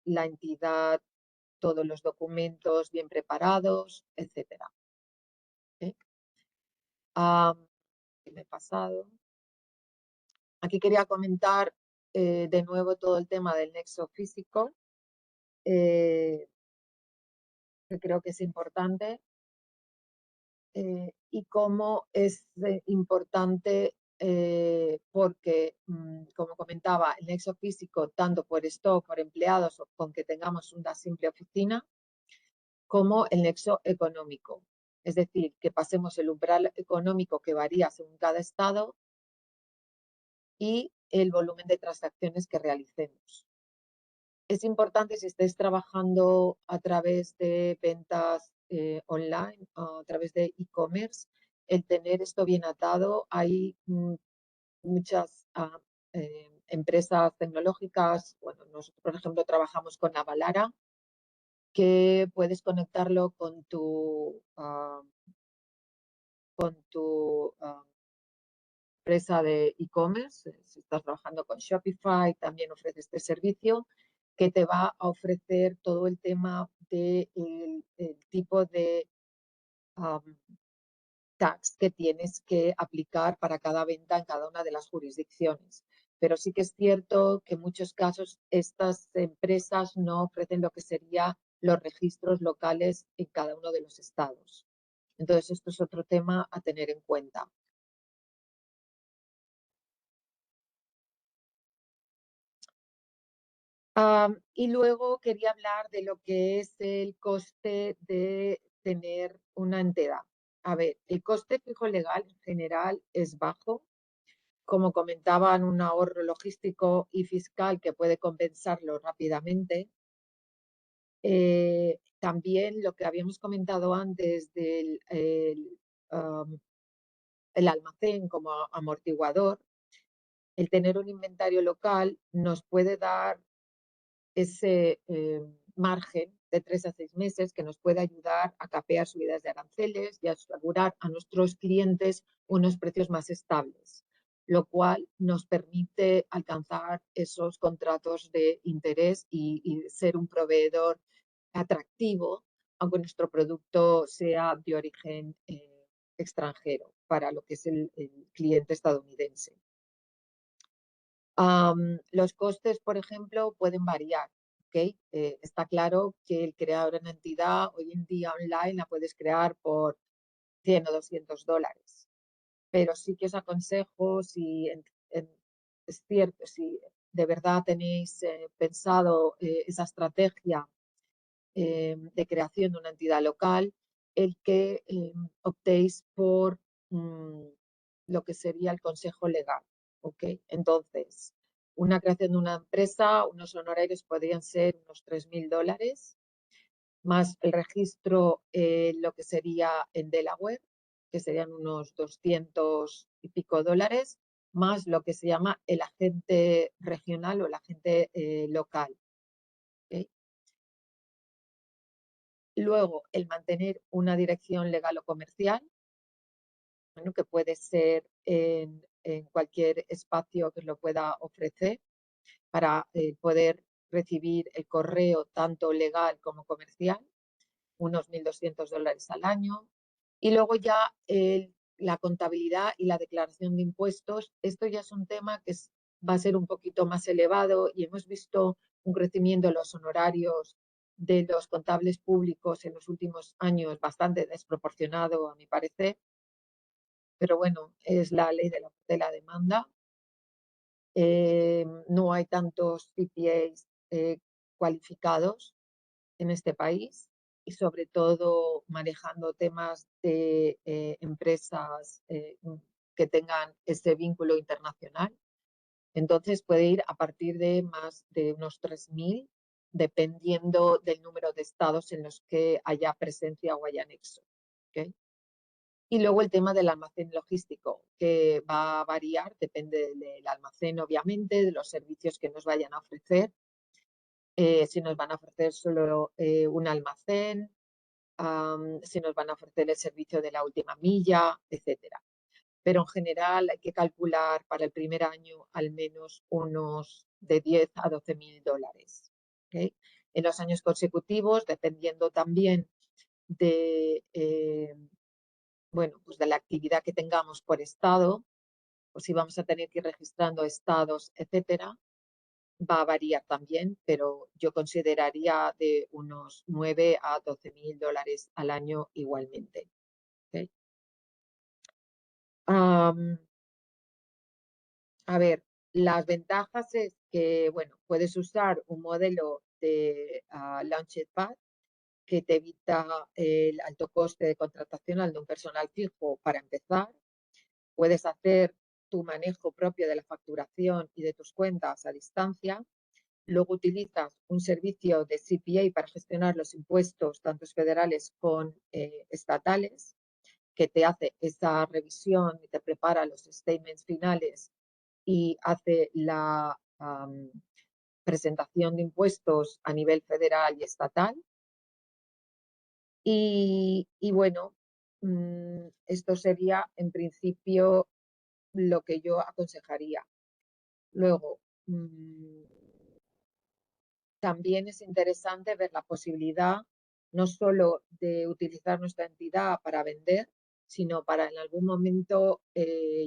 [SPEAKER 2] la entidad, todos los documentos bien preparados, etcétera. Que me he pasado. Aquí quería comentar de nuevo todo el tema del nexo físico, que creo que es importante, y cómo es importante porque, como comentaba, el nexo físico, tanto por stock, por empleados o con que tengamos una simple oficina, como el nexo económico. Es decir, que pasemos el umbral económico que varía según cada estado y el volumen de transacciones que realicemos. Es importante si estáis trabajando a través de ventas online o a través de e-commerce, el tener esto bien atado. Hay muchas empresas tecnológicas, bueno, nosotros por ejemplo trabajamos con Avalara, que puedes conectarlo con tu empresa de e-commerce. Si estás trabajando con Shopify, también ofrece este servicio que te va a ofrecer todo el tema del tipo de tax que tienes que aplicar para cada venta en cada una de las jurisdicciones. Pero sí que es cierto que en muchos casos estas empresas no ofrecen lo que serían los registros locales en cada uno de los estados. Entonces, esto es otro tema a tener en cuenta. Y luego quería hablar de lo que es el coste de tener una entidad. A ver, el coste fijo legal en general es bajo. Como comentaban, un ahorro logístico y fiscal que puede compensarlo rápidamente. También lo que habíamos comentado antes del el almacén como amortiguador, el tener un inventario local nos puede dar ese margen de 3 a 6 meses que nos puede ayudar a capear subidas de aranceles y asegurar a nuestros clientes unos precios más estables, lo cual nos permite alcanzar esos contratos de interés y ser un proveedor atractivo, aunque nuestro producto sea de origen extranjero para lo que es el cliente estadounidense. Los costes, por ejemplo, pueden variar. ¿Okay? Está claro que el crear una entidad hoy en día online la puedes crear por 100 o $200. Pero sí que os aconsejo, si es cierto, si de verdad tenéis pensado esa estrategia de creación de una entidad local, el que optéis por lo que sería el consejo legal. ¿Okay? Entonces, una creación de una empresa, unos honorarios podrían ser unos $3.000, más el registro, lo que sería en Delaware, que serían unos 200 y pico dólares, más lo que se llama el agente regional o el agente local. ¿Okay? Luego, el mantener una dirección legal o comercial, bueno, que puede ser en cualquier espacio que lo pueda ofrecer para poder recibir el correo tanto legal como comercial, unos $1.200 al año. Y luego ya la contabilidad y la declaración de impuestos. Esto ya es un tema que va a ser un poquito más elevado y hemos visto un crecimiento en los honorarios de los contables públicos en los últimos años bastante desproporcionado, a mi parecer. Pero bueno, es la ley de la demanda. No hay tantos CPAs cualificados en este país y sobre todo manejando temas de empresas que tengan ese vínculo internacional. Entonces puede ir a partir de más de unos 3.000, dependiendo del número de estados en los que haya presencia o haya nexo. ¿Okay? Y luego el tema del almacén logístico, que va a variar, depende del almacén, obviamente, de los servicios que nos vayan a ofrecer. Si nos van a ofrecer solo un almacén, si nos van a ofrecer el servicio de la última milla, etcétera. Pero en general hay que calcular para el primer año al menos unos de 10 a $12.000. ¿ok? En los años consecutivos, dependiendo también de, bueno, pues de la actividad que tengamos por estado, o si vamos a tener que ir registrando estados, etcétera, va a variar también, pero yo consideraría de unos 9 a 12.000 dólares al año igualmente. ¿Ok? A ver, las ventajas es que, bueno, puedes usar un modelo de Launchpad que te evita el alto coste de contratación al de un personal fijo para empezar. Puedes hacer tu manejo propio de la facturación y de tus cuentas a distancia. Luego utilizas un servicio de CPA para gestionar los impuestos, tanto federales como estatales, que te hace esa revisión y te prepara los statements finales y hace la presentación de impuestos a nivel federal y estatal. Y bueno, esto sería en principio lo que yo aconsejaría. Luego, también es interesante ver la posibilidad no solo de utilizar nuestra entidad para vender, sino para en algún momento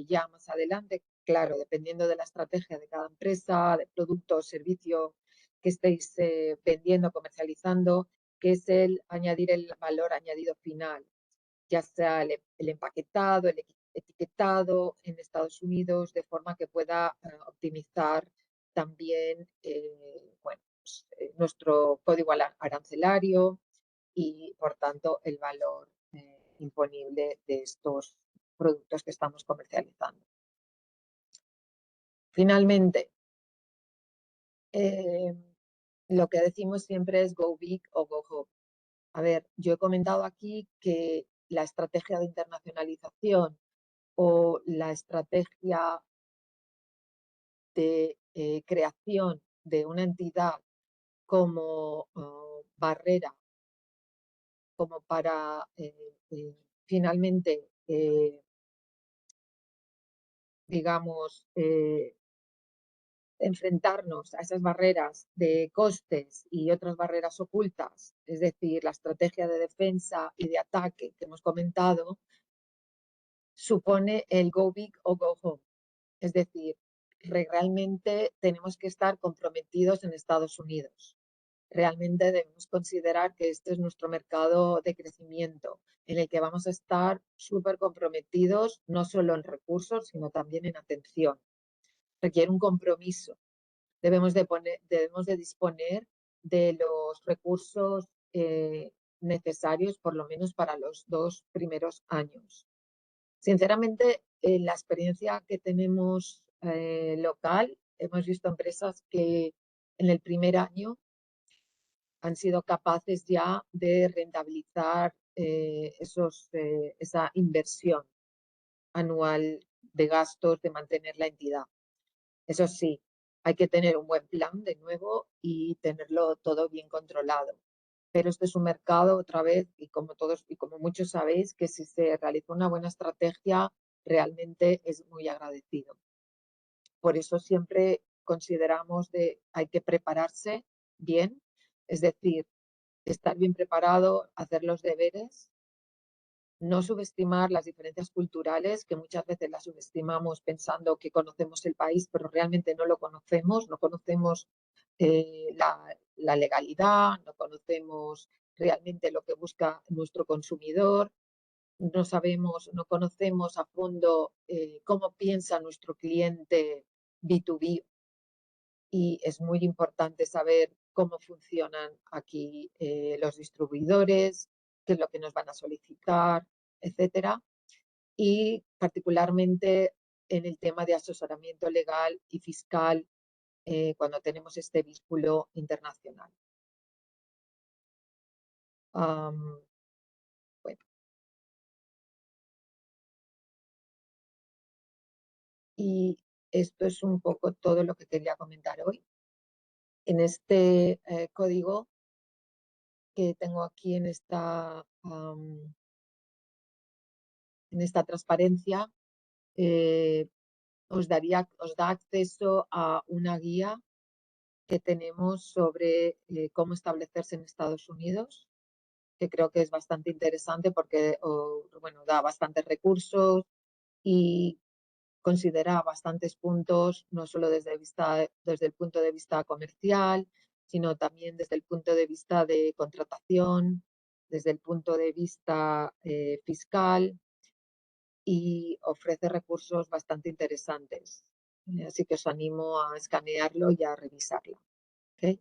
[SPEAKER 2] ya más adelante, claro, dependiendo de la estrategia de cada empresa, de producto o servicio que estéis vendiendo, comercializando, que es el añadir el valor añadido final, ya sea el empaquetado, el etiquetado en Estados Unidos, de forma que pueda optimizar también bueno, pues, nuestro código arancelario y, por tanto, el valor imponible de estos productos que estamos comercializando. Finalmente, lo que decimos siempre es go big o go home. A ver, yo he comentado aquí que la estrategia de internacionalización o la estrategia de creación de una entidad como barrera, como para finalmente, digamos, enfrentarnos a esas barreras de costes y otras barreras ocultas, es decir, la estrategia de defensa y de ataque que hemos comentado, supone el go big o go home. Es decir, realmente tenemos que estar comprometidos en Estados Unidos. Realmente debemos considerar que este es nuestro mercado de crecimiento, en el que vamos a estar súper comprometidos, no solo en recursos, sino también en atención. Requiere un compromiso. Debemos de disponer de los recursos necesarios, por lo menos para los 2 primeros años. Sinceramente, en la experiencia que tenemos local, hemos visto empresas que en el primer año han sido capaces ya de rentabilizar esa inversión anual de gastos de mantener la entidad. Eso sí, hay que tener un buen plan de nuevo y tenerlo todo bien controlado. Pero este es un mercado, otra vez, y como todos y como muchos sabéis, que si se realiza una buena estrategia, realmente es muy agradecido. Por eso siempre consideramos que hay que prepararse bien, es decir, estar bien preparado, hacer los deberes, no subestimar las diferencias culturales, que muchas veces las subestimamos pensando que conocemos el país, pero realmente no lo conocemos, no conocemos la legalidad, no conocemos realmente lo que busca nuestro consumidor, no sabemos, no conocemos a fondo cómo piensa nuestro cliente B2B, y es muy importante saber cómo funcionan aquí los distribuidores, qué es lo que nos van a solicitar, etcétera, y particularmente en el tema de asesoramiento legal y fiscal cuando tenemos este vínculo internacional. Bueno, y esto es un poco todo lo que quería comentar hoy. En este código que tengo aquí en esta transparencia, os da acceso a una guía que tenemos sobre cómo establecerse en Estados Unidos, que creo que es bastante interesante porque bueno, da bastantes recursos y considera bastantes puntos, no solo desde el punto de vista comercial, sino también desde el punto de vista de contratación, desde el punto de vista fiscal, y ofrece recursos bastante interesantes. Así que os animo a escanearlo y a revisarlo. ¿Ok?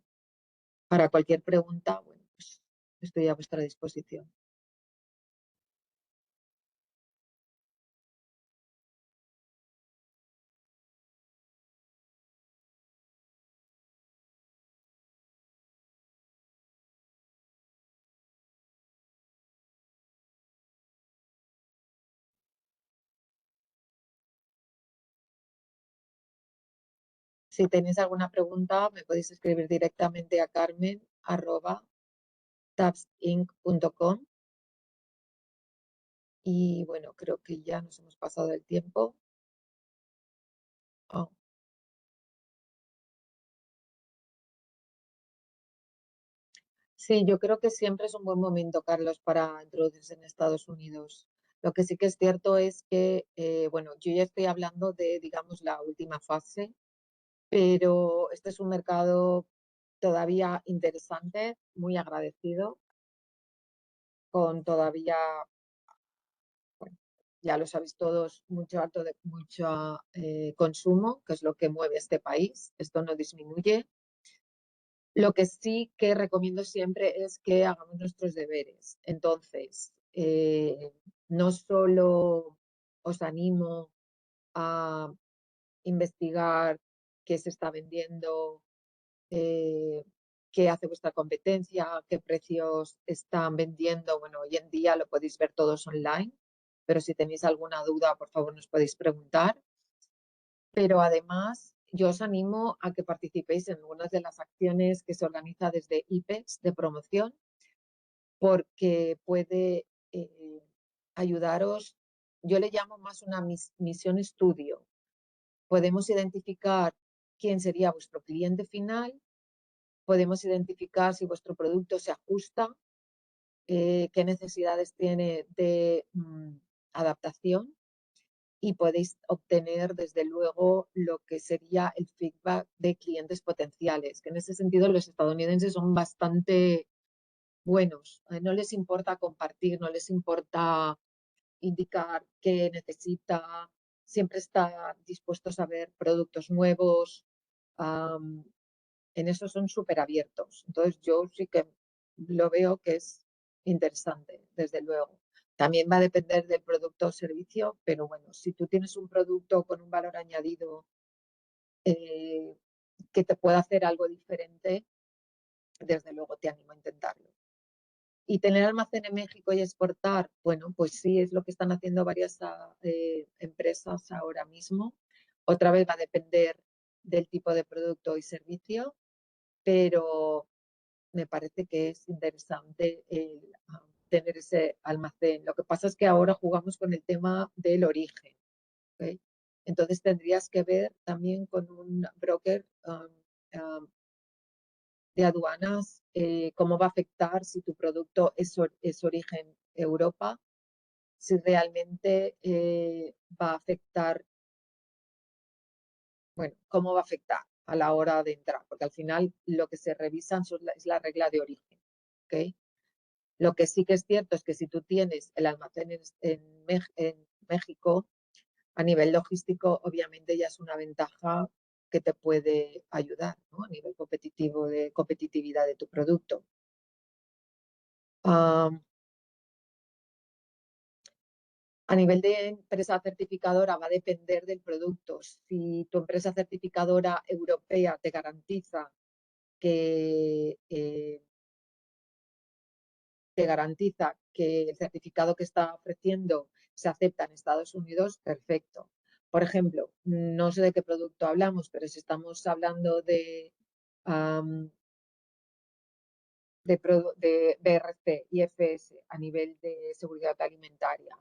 [SPEAKER 2] Para cualquier pregunta, bueno, pues estoy a vuestra disposición. Si tenéis alguna pregunta, me podéis escribir directamente a carmen@tabsinc.com. Y bueno, creo que ya nos hemos pasado el tiempo. Oh. Sí, yo creo que siempre es un buen momento, Carlos, para introducirse en Estados Unidos. Lo que sí que es cierto es que, bueno, yo ya estoy hablando de, digamos, la última fase, pero este es un mercado todavía interesante, muy agradecido, con todavía, bueno, ya lo sabéis todos, mucho consumo, que es lo que mueve este país. Esto no disminuye. Lo que sí que recomiendo siempre es que hagamos nuestros deberes. Entonces, no solo os animo a investigar qué se está vendiendo, eh, qué hace vuestra competencia, qué precios están vendiendo. Bueno, hoy en día lo podéis ver todos online, pero si tenéis alguna duda, por favor, nos podéis preguntar. Pero además, yo os animo a que participéis en algunas de las acciones que se organiza desde IPEX de promoción, porque puede ayudaros. Yo le llamo más una misión estudio. Podemos identificar quién sería vuestro cliente final, podemos identificar si vuestro producto se ajusta, qué necesidades tiene de adaptación, y podéis obtener desde luego lo que sería el feedback de clientes potenciales, que en ese sentido los estadounidenses son bastante buenos. No les importa compartir, no les importa indicar qué necesita, siempre está dispuestos a ver productos nuevos. En eso son súper abiertos. Entonces yo sí que lo veo que es interesante, desde luego. También va a depender del producto o servicio, pero bueno, si tú tienes un producto con un valor añadido eh, que te pueda hacer algo diferente, desde luego te animo a intentarlo. Y tener almacén en México y exportar, bueno, pues sí, es lo que están haciendo varias empresas ahora mismo. Otra vez va a depender del tipo de producto y servicio, pero me parece que es interesante tener ese almacén. Lo que pasa es que ahora jugamos con el tema del origen. ¿Ok? Entonces tendrías que ver también con un broker de aduanas cómo va a afectar si tu producto es origen Europa, si realmente va a afectar, bueno, cómo va a afectar a la hora de entrar, porque al final lo que se revisan es la regla de origen. ¿Ok? Lo que sí que es cierto es que si tú tienes el almacén en México, a nivel logístico, obviamente ya es una ventaja que te puede ayudar, ¿no? A nivel competitivo, de competitividad de tu producto. A nivel de empresa certificadora va a depender del producto. Si tu empresa certificadora europea te garantiza que el certificado que está ofreciendo se acepta en Estados Unidos, perfecto. Por ejemplo, no sé de qué producto hablamos, pero si estamos hablando de BRC y FS a nivel de seguridad alimentaria,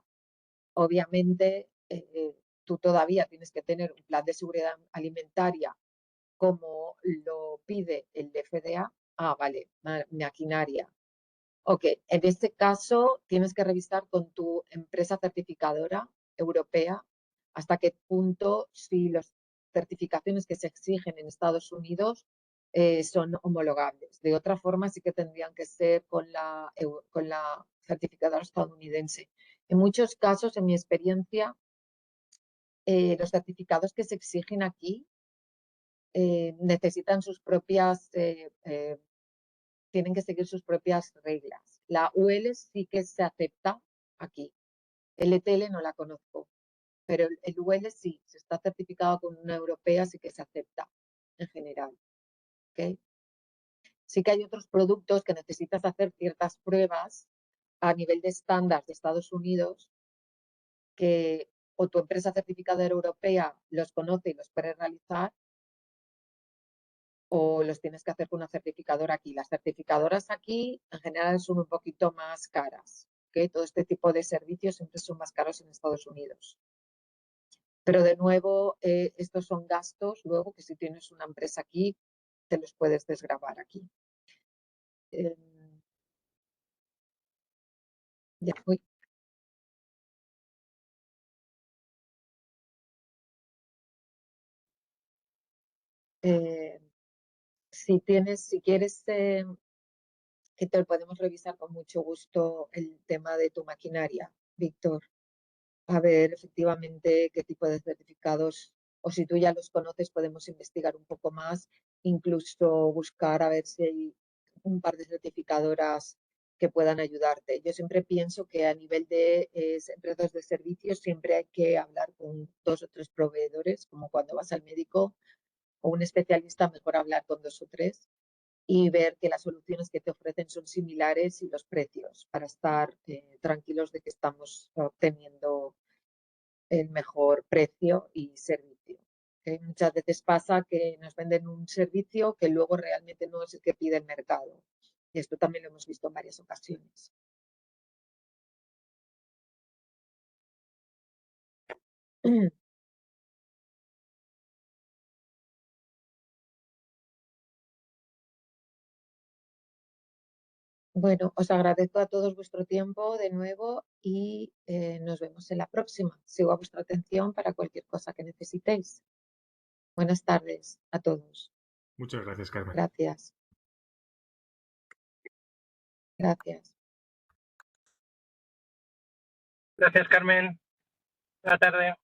[SPEAKER 2] obviamente tú todavía tienes que tener un plan de seguridad alimentaria como lo pide el FDA. Ah, vale, maquinaria. Ok, en este caso tienes que revisar con tu empresa certificadora europea hasta qué punto si las certificaciones que se exigen en Estados Unidos son homologables. De otra forma, sí que tendrían que ser con la certificadora estadounidense. En muchos casos, en mi experiencia, los certificados que se exigen aquí necesitan sus propias, tienen que seguir sus propias reglas. La UL sí que se acepta aquí. El ETL no la conozco, pero el UL sí, se está certificado con una europea, sí que se acepta en general. ¿Okay? Sí que hay otros productos que necesitas hacer ciertas pruebas a nivel de estándar de Estados Unidos que o tu empresa certificadora europea los conoce y los puede realizar o los tienes que hacer con una certificadora aquí. Las certificadoras aquí en general son un poquito más caras. ¿Okay? Todo este tipo de servicios siempre son más caros en Estados Unidos. Pero de nuevo, estos son gastos luego que si tienes una empresa aquí, te los puedes desgravar aquí. Ya fui. Si quieres que te lo podemos revisar con mucho gusto el tema de tu maquinaria, Víctor. A ver efectivamente qué tipo de certificados, o si tú ya los conoces, podemos investigar un poco más, incluso buscar a ver si hay un par de certificadoras que puedan ayudarte. Yo siempre pienso que a nivel de empresas de servicios siempre hay que hablar con 2 o 3 proveedores, como cuando vas al médico o un especialista, mejor hablar con 2 o 3 y ver que las soluciones que te ofrecen son similares y los precios para estar tranquilos de que estamos obteniendo el mejor precio y servicio. Muchas veces pasa que nos venden un servicio que luego realmente no es el que pide el mercado. Y esto también lo hemos visto en varias ocasiones. Bueno, os agradezco a todos vuestro tiempo de nuevo y nos vemos en la próxima. Sigo a vuestra atención para cualquier cosa que necesitéis. Buenas tardes a todos.
[SPEAKER 3] Muchas gracias, Carmen.
[SPEAKER 2] Gracias. Gracias.
[SPEAKER 4] Gracias, Carmen. Buena tarde.